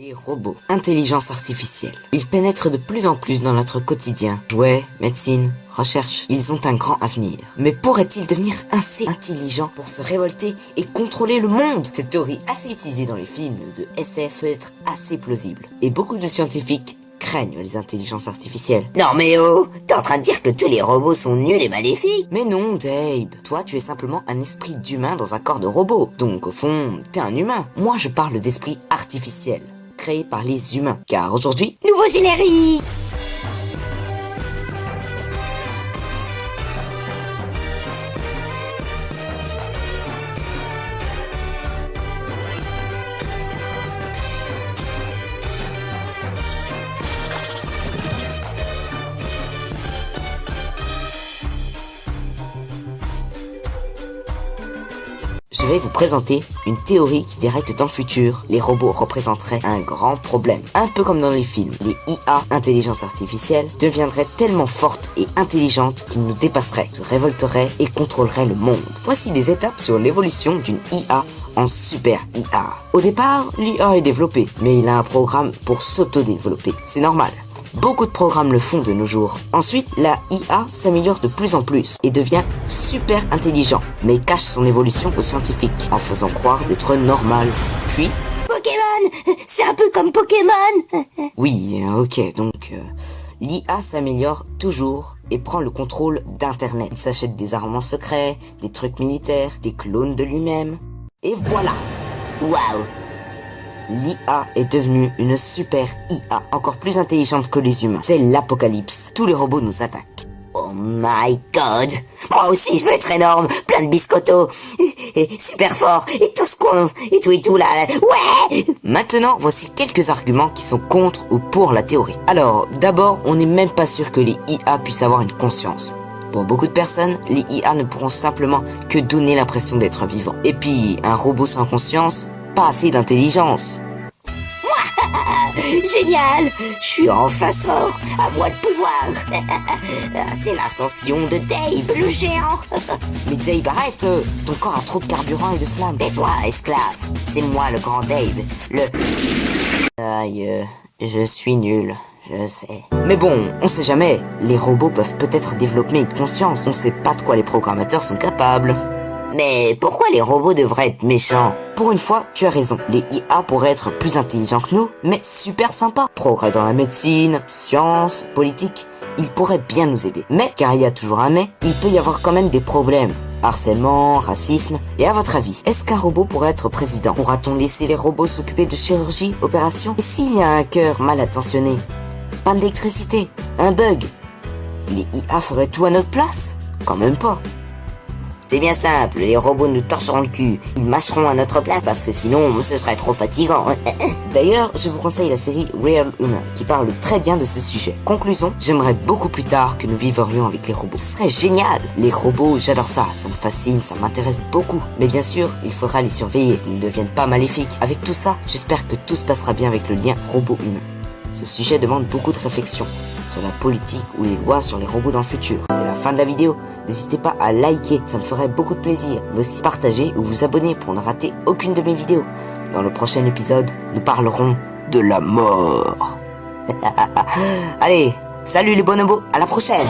Les robots, intelligence artificielle. Ils pénètrent de plus en plus dans notre quotidien. Jouets, médecine, recherche, ils ont un grand avenir. Mais pourraient-ils devenir assez intelligents pour se révolter et contrôler le monde? Cette théorie assez utilisée dans les films de SF peut être assez plausible. Et beaucoup de scientifiques craignent les intelligences artificielles. Non mais oh, t'es en train de dire que tous les robots sont nuls et maléfiques? Mais non, Dave. Toi, tu es simplement un esprit d'humain dans un corps de robot. Donc, au fond, t'es un humain. Moi, je parle d'esprit artificiel, créé par les humains. Car aujourd'hui, Nouveau générique! je vais vous présenter une théorie qui dirait que dans le futur, les robots représenteraient un grand problème. Un peu comme dans les films, les IA, intelligence artificielle, deviendraient tellement fortes et intelligentes qu'ils nous dépasseraient, se révolteraient et contrôleraient le monde. Voici les étapes sur l'évolution d'une IA en super IA. Au départ, l'IA est développée, mais il a un programme pour s'auto-développer. C'est normal. Beaucoup de programmes le font de nos jours. Ensuite, la IA s'améliore de plus en plus et devient super intelligent, mais cache son évolution aux scientifiques en faisant croire d'être normal. Puis, Pokémon! C'est un peu comme Pokémon! oui, ok, donc l'IA s'améliore toujours et prend le contrôle d'Internet. Il s'achète des armements secrets, des trucs militaires, des clones de lui-même. Et voilà! Waouh! L'IA est devenue une super IA, encore plus intelligente que les humains. C'est l'apocalypse. Tous les robots nous attaquent. Oh my god! Moi aussi je veux être énorme, plein de biscottos, et super fort, et tout ce qu'on... et tout là, ouais! Maintenant, voici quelques arguments qui sont contre ou pour la théorie. Alors, d'abord, on n'est même pas sûr que les IA puissent avoir une conscience. Pour beaucoup de personnes, les IA ne pourront simplement que donner l'impression d'être vivants. Et puis, un robot sans conscience, pas assez d'intelligence. Génial! Je suis enfin fort, à moi de pouvoir! C'est l'ascension de Dave, le géant! Mais Dave, arrête! Ton corps a trop de carburant et de flammes. Tais-toi, esclave! C'est moi le grand Dave, le... Aïe, je suis nul, je sais. Mais bon, on sait jamais. Les robots peuvent peut-être développer une conscience. On sait pas de quoi les programmateurs sont capables. Mais pourquoi les robots devraient être méchants? Pour une fois, tu as raison. Les IA pourraient être plus intelligents que nous, mais super sympas. Progrès dans la médecine, sciences, politique, ils pourraient bien nous aider. Mais, car il y a toujours un mais, il peut y avoir quand même des problèmes. Harcèlement, racisme. Et à votre avis, est-ce qu'un robot pourrait être président? Pourra-t-on laisser les robots s'occuper de chirurgie, opération? Et s'il y a un cœur mal attentionné? Panne d'électricité? Un bug? Les IA feraient tout à notre place? Quand même pas. C'est bien simple, les robots nous torcheront le cul. Ils mâcheront à notre place parce que sinon, ce serait trop fatigant. D'ailleurs, je vous conseille la série Real Human qui parle très bien de ce sujet. Conclusion, j'aimerais beaucoup plus tard que nous vivrions avec les robots. Ce serait génial! Les robots, j'adore ça, ça me fascine, ça m'intéresse beaucoup. Mais bien sûr, il faudra les surveiller, qu'ils ne deviennent pas maléfiques. Avec tout ça, j'espère que tout se passera bien avec le lien robot-humain. Ce sujet demande beaucoup de réflexion sur la politique ou les lois sur les robots dans le futur. C'est la fin de la vidéo. N'hésitez pas à liker, ça me ferait beaucoup de plaisir. Mais aussi partager ou vous abonner pour ne rater aucune de mes vidéos. Dans le prochain épisode, nous parlerons de la mort. Allez, salut les bonobos, à la prochaine!